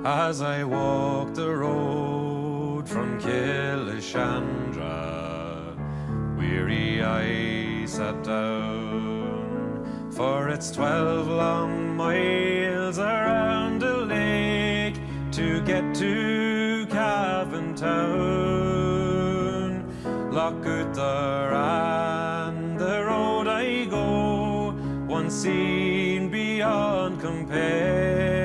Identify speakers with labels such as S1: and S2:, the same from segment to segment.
S1: As I walk the road from Killishandra, weary I sat down, for it's 12 long miles around the lake to get to Cavan town. Lochuther and the road I go, one seen beyond compare.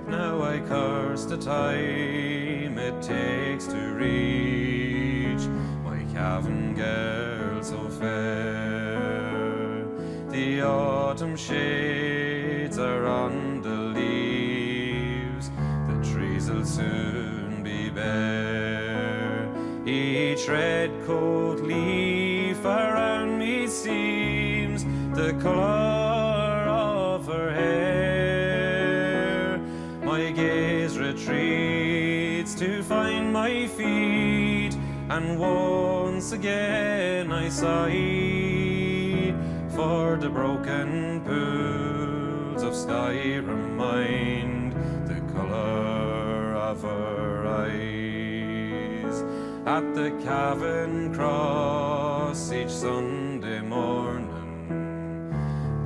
S1: Now I curse the time it takes to reach my Cavan girl so fair. The autumn shades are on the leaves, the trees will soon be bare. Each red coat leaf around me seems the colour of her hair. My gaze retreats to find my feet, and once again I sigh, for the broken pools of sky remind the colour of her eyes. At the Cavan cross each Sunday morning,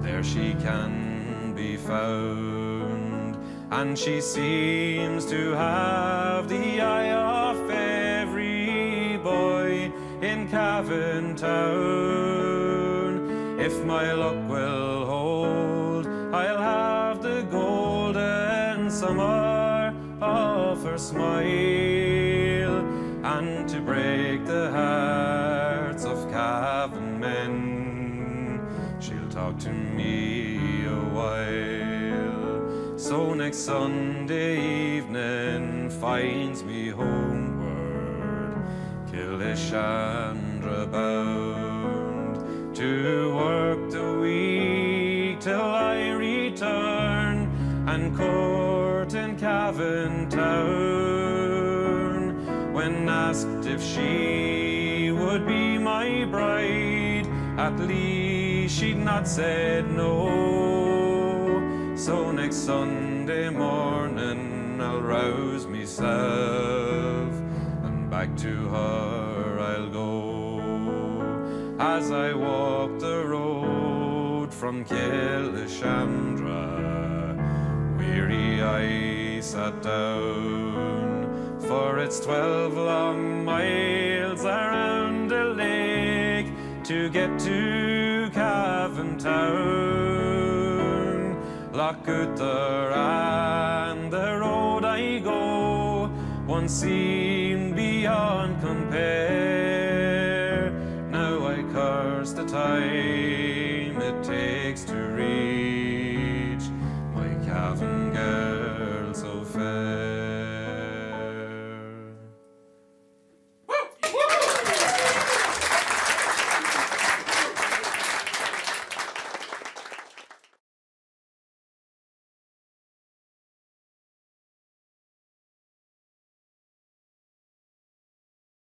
S1: there she can be found, and she seems to have the eye of every boy in Cavan town. If my luck will hold, I'll have the golden summer of her smile, and to break the hearts of Cavan men, she'll talk to me a while. So next Sunday evening finds me homeward, Killishandra bound, to work the week till I return and court in Cavan town. When asked if she would be my bride, at least she'd not said no. So next Sunday morning I'll rouse myself, and back to her I'll go. As I walk the road from Killishandra, weary I sat down, for it's 12 long miles around the lake to get to Cavan town. Lochuther and the road I go, one seen beyond compare.